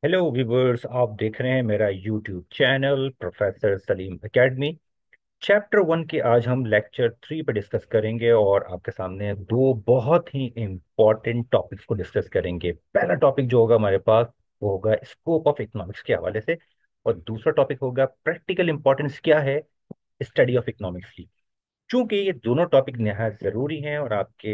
Hello viewers, आप देख रहे हैं मेरा YouTube channel professor Salim academy. Chapter 1 के आज हम लेक्चर 3 पे डिस्कस करेंगे और आपके सामने दो बहुत ही इम्पोर्टेंट टॉपिक्स को डिस्कस करेंगे। पहला टॉपिक जो होगा हमारे पास वो होगा स्कोप ऑफ इकोनॉमिक्स के हवाले से, और दूसरा टॉपिक होगा प्रैक्टिकल इंपॉर्टेंस क्या है स्टडी ऑफ इकोनॉमिक्स की। चूंकि ये दोनों टॉपिक निहायत ज़रूरी हैं और आपके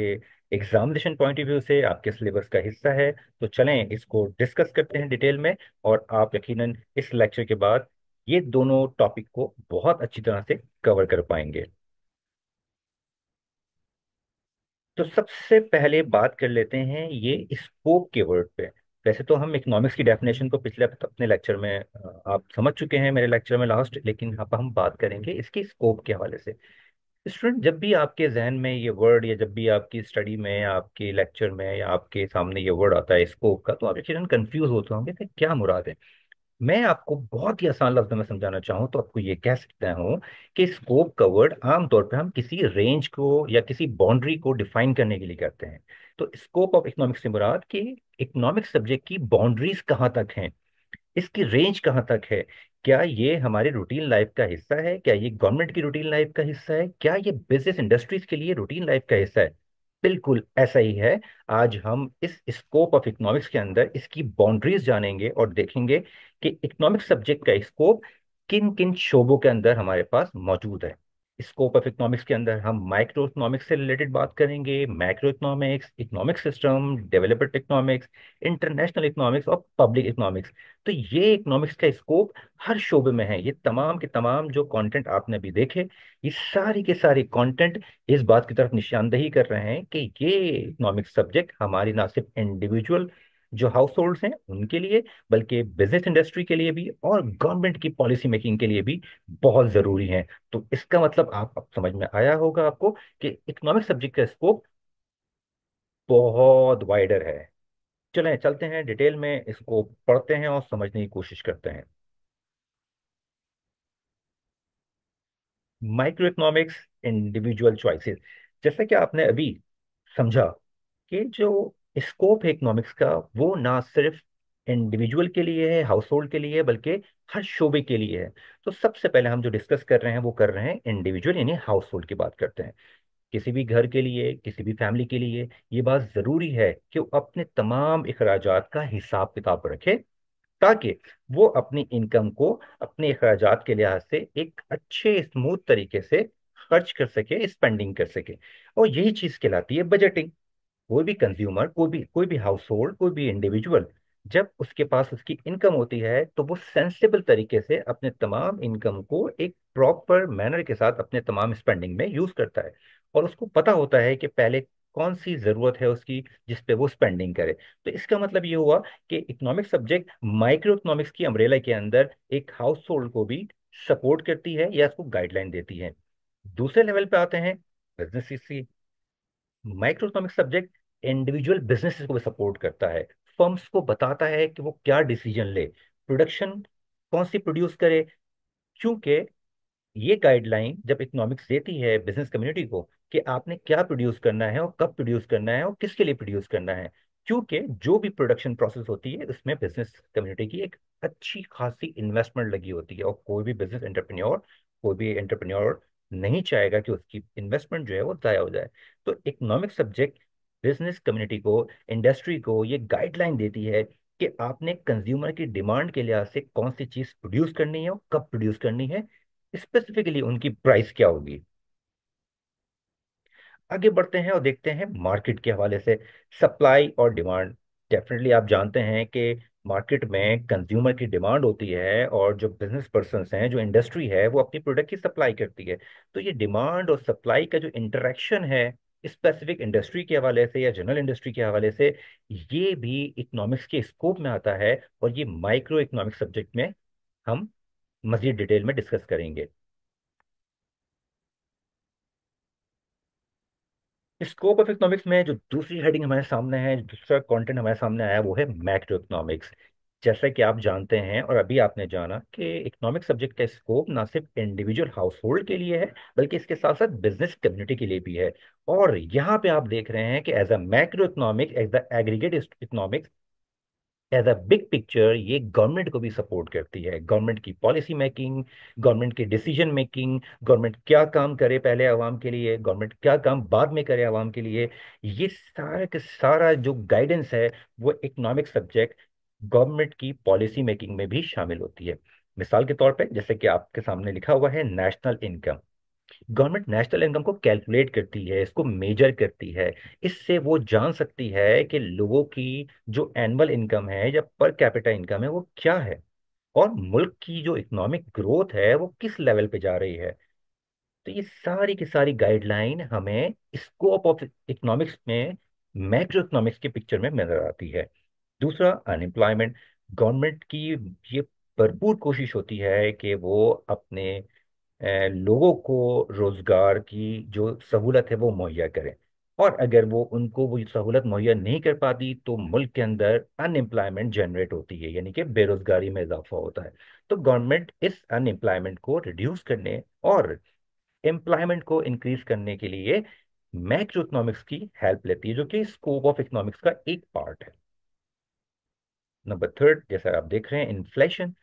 एग्जामिनेशन पॉइंट ऑफ व्यू से आपके सिलेबस का हिस्सा है, तो चलें इसको डिस्कस करते हैं डिटेल में। और आप यकीनन इस लेक्चर के बाद ये दोनों टॉपिक को बहुत अच्छी तरह से कवर कर पाएंगे। तो सबसे पहले बात कर लेते हैं ये स्कोप के वर्ड पे। वैसे तो हम इकोनॉमिक्स की डेफिनेशन को पिछले अपने लेक्चर में आप समझ चुके हैं मेरे लेक्चर में लास्ट, लेकिन अब हम बात करेंगे इसकी स्कोप के हवाले से। स्टूडेंट, जब भी आपके जहन में ये वर्ड या जब भी आपकी स्टडी में आपके लेक्चर में या आपके सामने ये वर्ड आता है स्कोप का, तो आप यकीनन कंफ्यूज होते होंगे कि क्या मुराद है। मैं आपको बहुत ही आसान लफ्जों में समझाना चाहूँ तो आपको ये कह सकता हूँ कि स्कोप का वर्ड आमतौर पर हम किसी रेंज को या किसी बाउंड्री को डिफाइन करने के लिए करते हैं। तो स्कोप ऑफ इकोनॉमिक्स से मुराद कि इकोनॉमिक सब्जेक्ट की बाउंड्रीज कहाँ तक हैं, इसकी रेंज कहाँ तक है। क्या ये हमारे रूटीन लाइफ का हिस्सा है, क्या ये गवर्नमेंट की रूटीन लाइफ का हिस्सा है, क्या ये बिजनेस इंडस्ट्रीज के लिए रूटीन लाइफ का हिस्सा है। बिल्कुल ऐसा ही है। आज हम इस स्कोप ऑफ इकोनॉमिक्स के अंदर इसकी बाउंड्रीज जानेंगे और देखेंगे कि इकोनॉमिक सब्जेक्ट का स्कोप किन किन शोबों के अंदर हमारे पास मौजूद है। स्कोप ऑफ इकोनॉमिक्स के अंदर हम माइक्रो इकोनॉमिक्स से रिलेटेड बात करेंगे, macro economics, economic system, developed economics, international economics और पब्लिक इकोनॉमिक्स। तो ये इकोनॉमिक्स का स्कोप हर शोबे में है। ये तमाम के तमाम जो कंटेंट आपने अभी देखे, ये सारी के सारे कंटेंट इस बात की तरफ निशानदही कर रहे हैं कि ये इकोनॉमिक्स सब्जेक्ट हमारी ना सिर्फ इंडिविजुअल जो हाउस होल्ड्स हैं उनके लिए, बल्कि बिजनेस इंडस्ट्री के लिए भी और गवर्नमेंट की पॉलिसी मेकिंग के लिए भी बहुत जरूरी है। तो इसका मतलब आप अब समझ में आया होगा आपको कि इकोनॉमिक सब्जेक्ट का स्कोप बहुत वाइडर है। चलें चलते हैं डिटेल में इसको पढ़ते हैं और समझने की कोशिश करते हैं। Micro economics, individual choices. जैसा कि आपने अभी समझा कि जो स्कोप है इकोनॉमिक्स का वो ना सिर्फ इंडिविजुअल के लिए है, हाउस होल्ड के लिए है, बल्कि हर शोबे के लिए है। तो सबसे पहले हम जो डिस्कस कर रहे हैं वो कर रहे हैं इंडिविजुअल यानी हाउस होल्ड की बात करते हैं। किसी भी घर के लिए, किसी भी फैमिली के लिए ये बात जरूरी है कि वो अपने तमाम अखराजात का हिसाब किताब रखे, ताकि वो अपनी इनकम को अपने अखराजात के लिहाज से एक अच्छे स्मूथ तरीके से खर्च कर सके, स्पेंडिंग कर सके। और यही चीज कहलाती है बजटिंग। कोई भी कंज्यूमर, कोई भी हाउस होल्ड, कोई भी इंडिविजुअल जब उसके पास उसकी इनकम होती है तो वो सेंसिबल तरीके से अपने तमाम इनकम को एक प्रॉपर मैनर के साथ अपने तमाम स्पेंडिंग में यूज करता है। और उसको पता होता है कि पहले कौन सी जरूरत है उसकी जिस पे वो स्पेंडिंग करे। तो इसका मतलब ये हुआ कि इकोनॉमिक सब्जेक्ट माइक्रो इकोनॉमिक्स की अम्ब्रेला के अंदर एक हाउस होल्ड को भी सपोर्ट करती है या उसको गाइडलाइन देती है। दूसरे लेवल पे आते हैं बिजनेस की। Micro economic subject individual businesses को भी सपोर्ट करता है, फर्म्स को बताता है कि वो क्या डिसीजन ले, प्रोडक्शन कौन सी प्रोड्यूस करे। क्योंकि ये गाइडलाइन जब इकोनॉमिक्स देती है बिजनेस कम्युनिटी को कि आपने क्या प्रोड्यूस करना है और कब प्रोड्यूस करना है और किसके लिए प्रोड्यूस करना है। क्योंकि जो भी प्रोडक्शन प्रोसेस होती है उसमें बिजनेस कम्युनिटी की एक अच्छी खासी इन्वेस्टमेंट लगी होती है, और कोई भी एंटरप्रेन्योर नहीं चाहेगा कि उसकी इन्वेस्टमेंट जो है वो ज़ाया हो जाए। तो इकोनॉमिक सब्जेक्ट बिजनेस कम्युनिटी को, इंडस्ट्री को ये गाइडलाइन देती है कि आपने कंज्यूमर की डिमांड के लिहाज से कौन सी चीज़ प्रोड्यूस करनी है और कब प्रोड्यूस करनी है, स्पेसिफिकली उनकी प्राइस क्या होगी। आगे बढ़ते हैं और देखते हैं मार्केट के हवाले से सप्लाई और डिमांड। डेफिनेटली आप जानते हैं कि मार्केट में कंज्यूमर की डिमांड होती है और जो बिजनेस पर्सन्स हैं, जो इंडस्ट्री है, वो अपनी प्रोडक्ट की सप्लाई करती है। तो ये डिमांड और सप्लाई का जो इंटरेक्शन है स्पेसिफिक इंडस्ट्री के हवाले से या जनरल इंडस्ट्री के हवाले से, ये भी इकोनॉमिक्स के स्कोप में आता है और ये माइक्रो इकोनॉमिक सब्जेक्ट में हम मजीद डिटेल में डिस्कस करेंगे। स्कोप ऑफ इकोनॉमिक्स में जो दूसरी हेडिंग हमारे सामने है, जो दूसरा कंटेंट हमारे सामने आया वो है मैक्रो इकोनॉमिक्स। जैसा कि आप जानते हैं और अभी आपने जाना कि इकोनॉमिक सब्जेक्ट का स्कोप ना सिर्फ इंडिविजुअल हाउस होल्ड के लिए है, बल्कि इसके साथ साथ बिजनेस कम्युनिटी के लिए भी है। और यहाँ पे आप देख रहे हैं कि as a macro economic, as the aggregate economics, as a big picture ये गवर्नमेंट को भी सपोर्ट करती है, गवर्नमेंट की पॉलिसी मेकिंग, गवर्नमेंट की डिसीजन मेकिंग, गवर्नमेंट क्या काम करे पहले आवाम के लिए, गवर्नमेंट क्या काम बाद में करे आवाम के लिए। ये सारा का सारा जो गाइडेंस है वो इकोनॉमिक सब्जेक्ट गवर्नमेंट की पॉलिसी मेकिंग में भी शामिल होती है। मिसाल के तौर पे जैसे कि आपके सामने लिखा हुआ है national income. Government national income को कैलकुलेट करती है, इसको मेजर करती है। इससे वो जान सकती है कि लोगों की जो एनुअल इनकम है या पर कैपिटा इनकम है वो क्या है, और मुल्क की जो इकोनॉमिक ग्रोथ है वो किस लेवल पे जा रही है। तो ये सारी की सारी गाइडलाइन हमें स्कोप ऑफ इकोनॉमिक्स में, मैक्रो इकोनॉमिक्स के पिक्चर में नजर आती है। दूसरा, अनएम्प्लॉयमेंट। गवर्नमेंट की ये भरपूर कोशिश होती है कि वो अपने लोगों को रोजगार की जो सहूलत है वो मुहैया करें, और अगर वो उनको वो सहूलत मुहैया नहीं कर पाती तो मुल्क के अंदर अनएम्प्लॉयमेंट जनरेट होती है, यानी कि बेरोजगारी में इजाफा होता है। तो गवर्नमेंट इस अनएम्प्लॉयमेंट को रिड्यूस करने और एम्प्लॉयमेंट को इंक्रीज करने के लिए मैक्रो इकोनॉमिक्स की हेल्प लेती है, जो कि स्कोप ऑफ इकोनॉमिक्स का एक पार्ट है। नंबर थर्ड, जैसा आप देख रहे हैं, इन्फ्लेशन।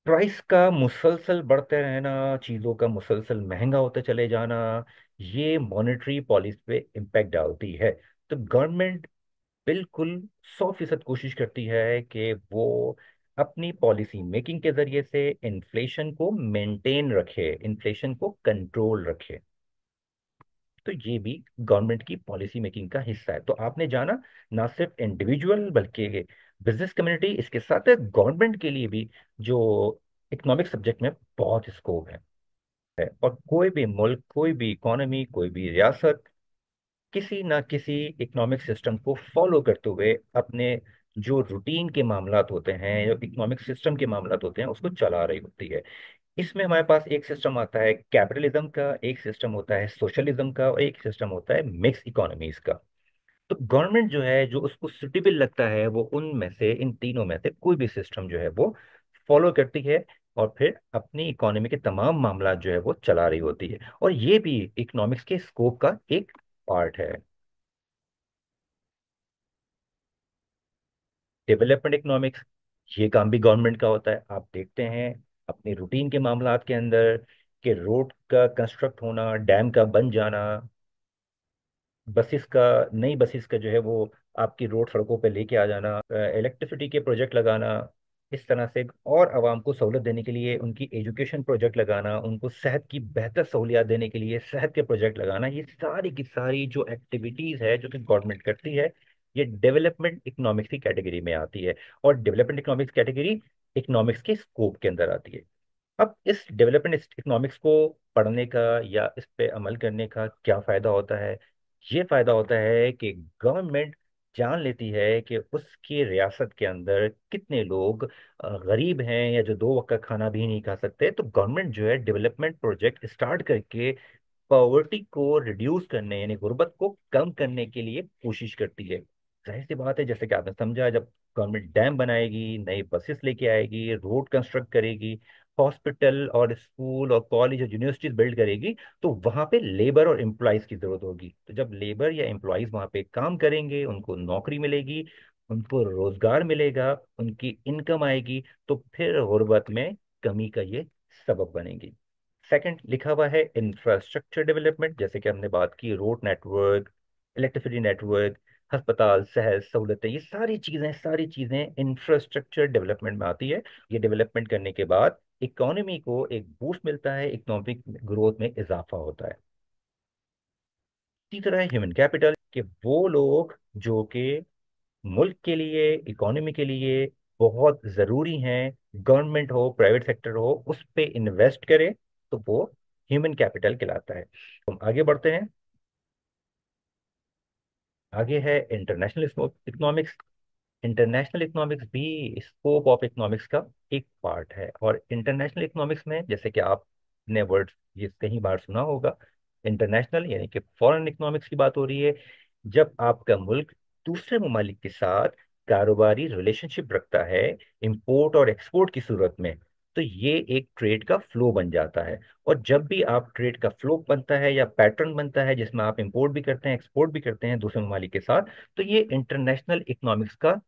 प्राइस का मुसलसल बढ़ते रहना, चीज़ों का मुसलसल महंगा होते चले जाना, ये मॉनेटरी पॉलिसी पे इम्पैक्ट डालती है। तो गवर्नमेंट बिल्कुल 100% कोशिश करती है कि वो अपनी पॉलिसी मेकिंग के जरिए से इन्फ्लेशन को मेंटेन रखे, इन्फ्लेशन को कंट्रोल रखे। तो ये भी गवर्नमेंट की पॉलिसी मेकिंग का हिस्सा है। तो आपने जाना, ना सिर्फ इंडिविजुअल बल्कि बिजनेस कम्युनिटी, इसके साथ गवर्नमेंट के लिए भी जो इकोनॉमिक सब्जेक्ट में बहुत स्कोप है। और कोई भी मुल्क, कोई भी इकोनॉमी, कोई भी रियासत किसी ना किसी इकोनॉमिक सिस्टम को फॉलो करते हुए अपने जो रूटीन के मामलात होते हैं, जो इकोनॉमिक सिस्टम के मामलात होते हैं, उसको चला रही होती है। इसमें हमारे पास एक सिस्टम आता है कैपिटलिज्म का, एक सिस्टम होता है सोशलिज्म का, और एक सिस्टम होता है मिक्स इकोनॉमीज का। तो गवर्नमेंट जो है, जो उसको सुटेबल लगता है, वो उनमें से, इन तीनों में से कोई भी सिस्टम जो है वो फॉलो करती है, और फिर अपनी इकोनॉमी के तमाम मामला जो है वो चला रही होती है। और ये भी इकोनॉमिक्स के स्कोप का एक पार्ट है। डेवलपमेंट इकोनॉमिक्स, ये काम भी गवर्नमेंट का होता है। आप देखते हैं अपने रूटीन के मामलात के अंदर कि रोड का कंस्ट्रक्ट होना, डैम का बन जाना, बसेस का, नई बसेस का जो है वो आपकी रोड सड़कों पे लेके आ जाना, इलेक्ट्रिसिटी के प्रोजेक्ट लगाना, इस तरह से, और आवाम को सहूलत देने के लिए उनकी एजुकेशन प्रोजेक्ट लगाना, उनको सेहत की बेहतर सहूलियात देने के लिए सेहत के प्रोजेक्ट लगाना, ये सारी की सारी जो एक्टिविटीज है जो कि गवर्नमेंट करती है, ये डेवलपमेंट इकोनॉमिक्स की कैटेगरी में आती है। और डेवलपमेंट इकोनॉमिक्स कैटेगरी इकोनॉमिक्स के स्कोप के अंदर आती है। अब इस डेवलपमेंट इकोनॉमिक्स को पढ़ने का या इस पे अमल करने का क्या फायदा होता है? ये फायदा होता है कि गवर्नमेंट जान लेती है कि उसकी रियासत के अंदर कितने लोग गरीब हैं या जो दो वक्त का खाना भी नहीं खा सकते। तो गवर्नमेंट जो है डेवलपमेंट प्रोजेक्ट स्टार्ट करके पॉवर्टी को रिड्यूस करने, यानी गुर्बत को कम करने के लिए कोशिश करती है। जाहिर सी बात है, जैसे कि आपने समझा, जब गवर्नमेंट डैम बनाएगी, नई बसेस लेके आएगी, रोड कंस्ट्रक्ट करेगी, हॉस्पिटल और स्कूल और कॉलेज और यूनिवर्सिटीज बिल्ड करेगी, तो वहां पे लेबर और एम्प्लॉयज की जरूरत होगी। तो जब लेबर या एम्प्लॉयज वहां पे काम करेंगे, उनको नौकरी मिलेगी, उनको रोजगार मिलेगा, उनकी इनकम आएगी, तो फिर गुर्बत में कमी का ये सबब बनेगी। सेकंड लिखा हुआ है इंफ्रास्ट्रक्चर डेवलपमेंट, जैसे कि हमने बात की, रोड नेटवर्क, इलेक्ट्रिसिटी नेटवर्क, अस्पताल, सेहत सहूलतें, ये सारी चीजें इंफ्रास्ट्रक्चर डेवलपमेंट में आती है। ये डेवलपमेंट करने के बाद इकोनॉमी को एक बूस्ट मिलता है, इकोनॉमिक ग्रोथ में इजाफा होता है। तीसरा है ह्यूमन कैपिटल, कि वो लोग जो कि मुल्क के लिए, इकोनॉमी के लिए बहुत जरूरी हैं, गवर्नमेंट हो प्राइवेट सेक्टर हो, उस पे इन्वेस्ट करे, तो वो ह्यूमन कैपिटल कहलाता है। हम आगे बढ़ते हैं। आगे है इंटरनेशनल इकोनॉमिक्स। इंटरनेशनल इकोनॉमिक्स भी स्कोप ऑफ इकोनॉमिक्स का एक पार्ट है। और इंटरनेशनल इकोनॉमिक्स में, जैसे कि आपने वर्ड ये कई बार सुना होगा, इंटरनेशनल यानी कि फॉरेन इकोनॉमिक्स की बात हो रही है। जब आपका मुल्क दूसरे ममालिक के साथ कारोबारी रिलेशनशिप रखता है, इंपोर्ट और एक्सपोर्ट की सूरत में, तो ये एक ट्रेड का फ्लो बन जाता है। और जब भी आप ट्रेड का फ्लो बनता है या पैटर्न बनता है जिसमें आप इंपोर्ट भी करते हैं, एक्सपोर्ट भी करते हैं दूसरे ममालिक के साथ, तो ये इंटरनेशनल इकोनॉमिक्स का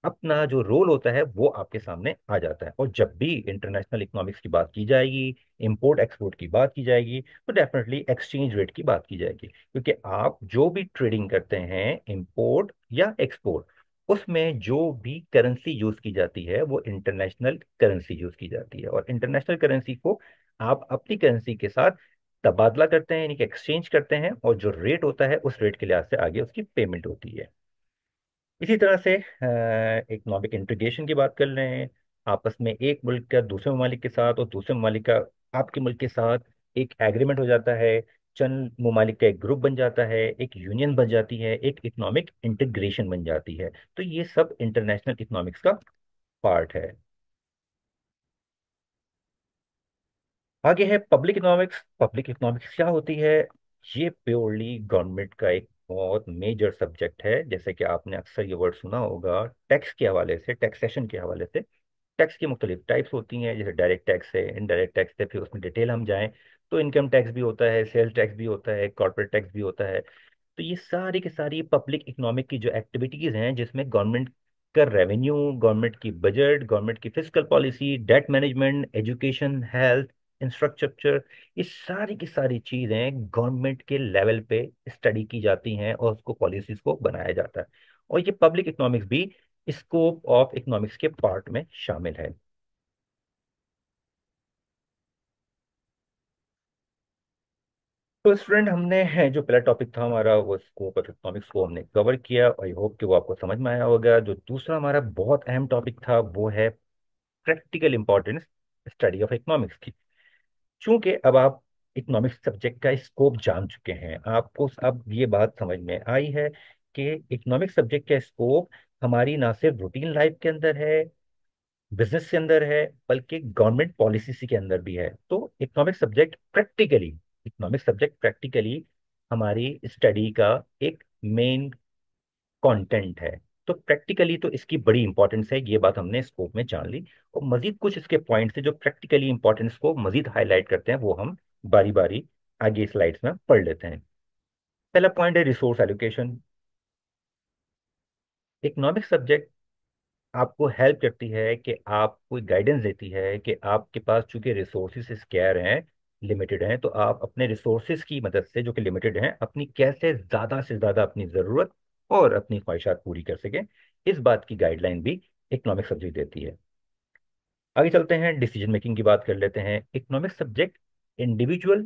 अपना जो रोल होता है वो आपके सामने आ जाता है। और जब भी इंटरनेशनल इकोनॉमिक्स की बात की जाएगी, इंपोर्ट एक्सपोर्ट की बात की जाएगी, तो डेफिनेटली एक्सचेंज रेट की बात की जाएगी, क्योंकि आप जो भी ट्रेडिंग करते हैं, इंपोर्ट या एक्सपोर्ट, उसमें जो भी करेंसी यूज की जाती है वो इंटरनेशनल करेंसी यूज की जाती है। और इंटरनेशनल करेंसी को आप अपनी करेंसी के साथ तबादला करते हैं, यानी कि एक्सचेंज करते हैं, और जो रेट होता है उस रेट के लिहाज से आगे उसकी पेमेंट होती है। इसी तरह से इकोनॉमिक इंटीग्रेशन की बात कर रहे हैं। आपस में एक मुल्क का दूसरे ममालिक के साथ और दूसरे ममालिक का आपके मुल्क के साथ एक एग्रीमेंट हो जाता है, चंद ममालिक का एक ग्रुप बन जाता है, एक यूनियन बन जाती है, एक इकोनॉमिक इंटीग्रेशन बन जाती है। तो ये सब इंटरनेशनल इकोनॉमिक्स का पार्ट है। आगे है पब्लिक इकोनॉमिक्स। पब्लिक इकोनॉमिक्स क्या होती है? ये प्योरली गवर्नमेंट का एक बहुत मेजर सब्जेक्ट है। जैसे कि आपने अक्सर ये वर्ड सुना होगा, टैक्स के हवाले से, टैक्सेशन के हवाले से। टैक्स की मुख्तलिफ टाइप्स होती हैं, जैसे डायरेक्ट टैक्स है, इनडायरेक्ट टैक्स है, फिर उसमें डिटेल हम जाएं तो इनकम टैक्स भी होता है, सेल्स टैक्स भी होता है, कॉर्पोरेट टैक्स भी होता है। तो ये सारी की सारी पब्लिक इकोनॉमिक की जो एक्टिविटीज हैं, जिसमें गवर्नमेंट का रेवेन्यू, गवर्नमेंट की बजट, गवर्नमेंट की fiscal policy, debt management, education, health, infrastructure, ये सारी की सारी चीजें गवर्नमेंट के लेवल पे स्टडी की जाती हैं और उसको पॉलिसीज को बनाया जाता है। और ये पब्लिक इकोनॉमिक्स भी स्कोप ऑफ इकोनॉमिक्स के पार्ट में शामिल है। तो स्टूडेंट, हमने जो पहला टॉपिक था हमारा, वो स्कोप ऑफ इकोनॉमिक्स को हमने कवर किया। आई होप कि वो आपको समझ में आया होगा। जो दूसरा हमारा बहुत अहम टॉपिक था वो है practical importance study of economics की। चूंकि अब आप इकोनॉमिक्स सब्जेक्ट का स्कोप जान चुके हैं, आपको अब ये बात समझ में आई है कि इकोनॉमिक्स सब्जेक्ट का स्कोप हमारी ना सिर्फ रूटीन लाइफ के अंदर है, बिजनेस के अंदर है, बल्कि गवर्नमेंट पॉलिसी के अंदर भी है। तो इकोनॉमिक सब्जेक्ट प्रैक्टिकली हमारी स्टडी का एक मेन कंटेंट है। तो प्रैक्टिकली तो इसकी बड़ी इंपॉर्टेंस है, ये बात हमने स्कोप में जान ली। और मजीद कुछ इसके पॉइंट्स है जो प्रैक्टिकली इंपॉर्टेंस को मजीद हाईलाइट करते हैं, वो हम बारी बारी आगे स्लाइड्स में पढ़ लेते हैं। पहला पॉइंट है रिसोर्स एलोकेशन। इकोनॉमिक सब्जेक्ट आपको हेल्प करती है कि आप कोई गाइडेंस देती है कि आपके पास चूंकि रिसोर्सेज स्केयर हैं, लिमिटेड हैं, तो आप अपने रिसोर्सेज की मदद से, जो कि लिमिटेड हैं, अपनी कैसे ज़्यादा से ज़्यादा अपनी ज़रूरत और अपनी ख्वाहिशात पूरी कर सकें, इस बात की गाइडलाइन भी इकोनॉमिक सब्जेक्ट देती है। आगे चलते हैं, डिसीजन मेकिंग की बात कर लेते हैं। Economic subject individual,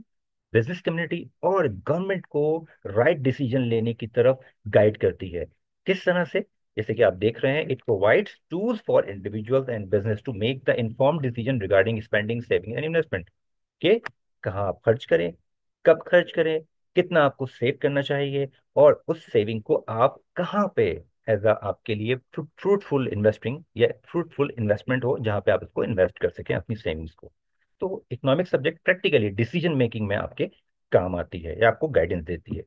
business community और गवर्नमेंट को राइट डिसीजन लेने की तरफ गाइड करती है। किस तरह से? जैसे कि आप देख रहे हैं, it provides tools for individuals and business to make the informed decision regarding spending, saving and investment, के कहाँ आप खर्च करें, कब खर्च करें, कितना आपको सेव करना चाहिए, और उस सेविंग को आप कहाँ पे एज अ आपके लिए फ्रूटफुल इन्वेस्टिंग या फ्रूटफुल इन्वेस्टमेंट हो, जहाँ पे आप इसको इन्वेस्ट कर सकें अपनी सेविंग्स को। तो economic subject practically decision making में आपके काम आती है या आपको गाइडेंस देती है।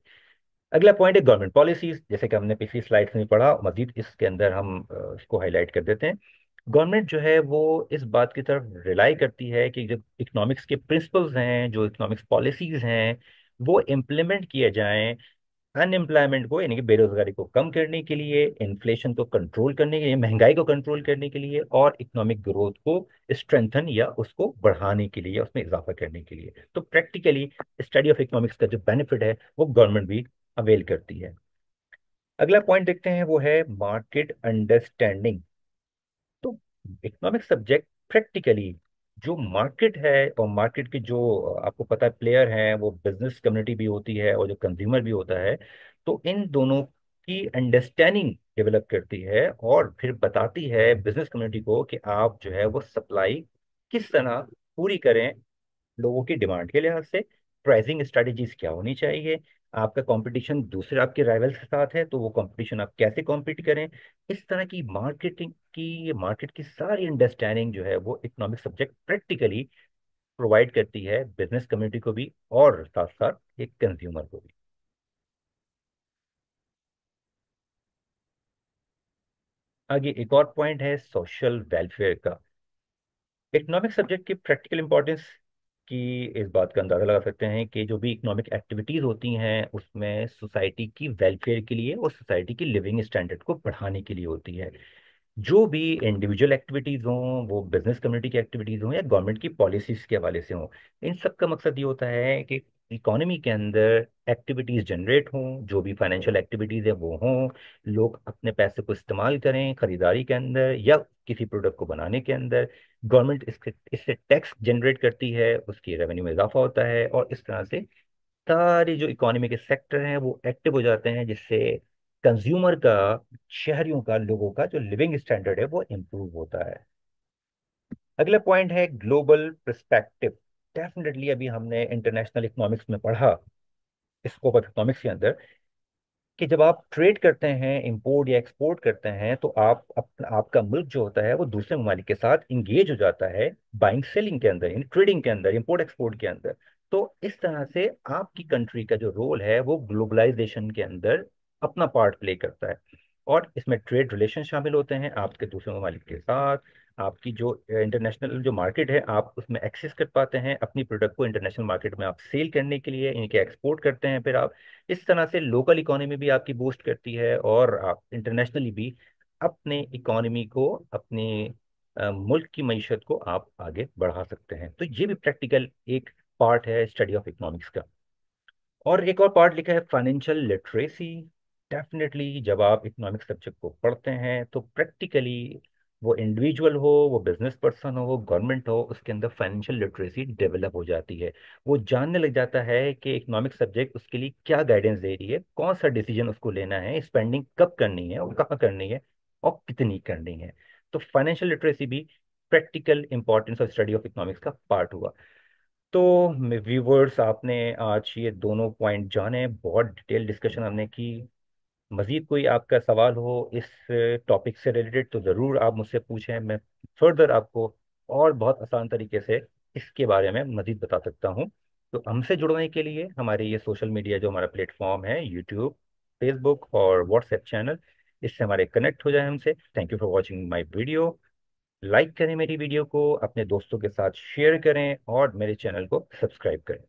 अगला पॉइंट है गवर्नमेंट पॉलिसीज। जैसे कि हमने पिछली स्लाइड्स में पढ़ा, मजीद इसके अंदर हम इसको हाईलाइट कर देते हैं। गवर्नमेंट जो है वो इस बात की तरफ रिलाई करती है कि जो इकोनॉमिक्स के प्रिंसिपल्स हैं, जो इकोनॉमिक्स पॉलिसीज हैं, वो इम्प्लीमेंट किए जाएं अनएम्प्लॉयमेंट को, यानी कि बेरोजगारी को कम करने के लिए, इन्फ्लेशन को कंट्रोल करने के लिए, महंगाई को कंट्रोल करने के लिए, और इकोनॉमिक ग्रोथ को स्ट्रेंथन या उसको बढ़ाने के लिए, उसमें इजाफा करने के लिए। तो प्रैक्टिकली स्टडी ऑफ इकोनॉमिक्स का जो बेनिफिट है वो गवर्नमेंट भी अवेल करती है। अगला पॉइंट देखते हैं, वो है मार्केट अंडरस्टैंडिंग। तो इकोनॉमिक सब्जेक्ट प्रैक्टिकली जो मार्केट है, और मार्केट के जो आपको पता है प्लेयर हैं, वो बिजनेस कम्युनिटी भी होती है और जो कंज्यूमर भी होता है, तो इन दोनों की अंडरस्टैंडिंग डेवलप करती है और फिर बताती है बिजनेस कम्युनिटी को कि आप जो है वो सप्लाई किस तरह पूरी करें लोगों की डिमांड के लिहाज से, प्राइसिंग स्ट्रेटजीज क्या होनी चाहिए, आपका कंपटीशन दूसरे आपके राइवल्स के साथ है तो वो कंपटीशन आप कैसे कॉम्पीट करें। इस तरह की मार्केटिंग की, मार्केट की सारी अंडरस्टैंडिंग जो है वो इकोनॉमिक सब्जेक्ट प्रैक्टिकली प्रोवाइड करती है बिजनेस कम्युनिटी को भी और साथ साथ एक कंज्यूमर को भी। आगे एक और पॉइंट है सोशल वेलफेयर का। इकोनॉमिक सब्जेक्ट की प्रैक्टिकल इंपॉर्टेंस की इस बात का अंदाजा लगा सकते हैं कि जो भी इकोनॉमिक एक्टिविटीज होती हैं उसमें सोसाइटी की वेलफेयर के लिए और सोसाइटी की लिविंग स्टैंडर्ड को बढ़ाने के लिए होती है। जो भी इंडिविजुअल एक्टिविटीज हों, वो बिजनेस कम्युनिटी की एक्टिविटीज हों या गवर्नमेंट की पॉलिसीज के हवाले से हों, इन सब का मकसद ये होता है कि इकोनॉमी के अंदर एक्टिविटीज जनरेट हों, जो भी फाइनेंशियल एक्टिविटीज है वो हों, लोग अपने पैसे को इस्तेमाल करें खरीदारी के अंदर या किसी प्रोडक्ट को बनाने के अंदर। गवर्नमेंट इसके इससे टैक्स जनरेट करती है, उसकी रेवेन्यू में इजाफा होता है, और इस तरह से सारे जो इकोनॉमी के सेक्टर हैं वो एक्टिव हो जाते हैं, जिससे कंज्यूमर का, शहरियों का, लोगों का जो लिविंग स्टैंडर्ड है वो इम्प्रूव होता है। अगला पॉइंट है ग्लोबल पर्सपेक्टिव। डेफिनेटली अभी हमने इंटरनेशनल इकोनॉमिक्स में पढ़ा, स्कोप ऑफ इकोनॉमिक्स के अंदर, कि जब आप ट्रेड करते हैं, इंपोर्ट या एक्सपोर्ट करते हैं, तो आपका मुल्क जो होता है वो दूसरे ममालिक के साथ इंगेज हो जाता है बाइंग सेलिंग के अंदर, इन ट्रेडिंग के अंदर, इंपोर्ट एक्सपोर्ट के अंदर। तो इस तरह से आपकी कंट्री का जो रोल है वो ग्लोबलाइजेशन के अंदर अपना पार्ट प्ले करता है, और इसमें ट्रेड रिलेशन शामिल होते हैं आपके दूसरे ममालिक के साथ। आपकी जो इंटरनेशनल जो मार्केट है, आप उसमें एक्सेस कर पाते हैं अपनी प्रोडक्ट को, इंटरनेशनल मार्केट में आप सेल करने के लिए इनके एक्सपोर्ट करते हैं। फिर आप इस तरह से लोकल इकोनॉमी भी आपकी बूस्ट करती है, और आप इंटरनेशनली भी अपने इकोनॉमी को, अपने मुल्क की मईशत को आप आगे बढ़ा सकते हैं। तो ये भी प्रैक्टिकल एक पार्ट है स्टडी ऑफ इकोनॉमिक्स का। और एक और पार्ट लिखा है फाइनेंशियल लिटरेसी। डेफिनेटली जब आप इकोनॉमिक्स सब्जेक्ट को पढ़ते हैं तो प्रैक्टिकली, वो इंडिविजुअल हो, वो बिजनेस पर्सन हो, वो गवर्नमेंट हो, उसके अंदर फाइनेंशियल लिटरेसी डेवलप हो जाती है। वो जानने लग जाता है कि इकोनॉमिक सब्जेक्ट उसके लिए क्या गाइडेंस दे रही है, कौन सा डिसीजन उसको लेना है, स्पेंडिंग कब करनी है और कहाँ करनी है और कितनी करनी है। तो फाइनेंशियल लिटरेसी भी practical importance of study of economics का पार्ट हुआ। तो व्यूवर्स, आपने आज ये दोनों पॉइंट जाने, बहुत डिटेल डिस्कशन हमने की। मजीद कोई आपका सवाल हो इस टॉपिक से रिलेटेड तो ज़रूर आप मुझसे पूछें, मैं फर्दर आपको और बहुत आसान तरीके से इसके बारे में मजीद बता सकता हूँ। तो हमसे जुड़ने के लिए हमारे ये सोशल मीडिया जो हमारा प्लेटफॉर्म है, यूट्यूब, फेसबुक और व्हाट्सएप चैनल, इससे हमारे कनेक्ट हो जाए हमसे। Thank you for watching my video. Like करें मेरी वीडियो को, अपने दोस्तों के साथ शेयर करें और मेरे चैनल को सब्सक्राइब करें।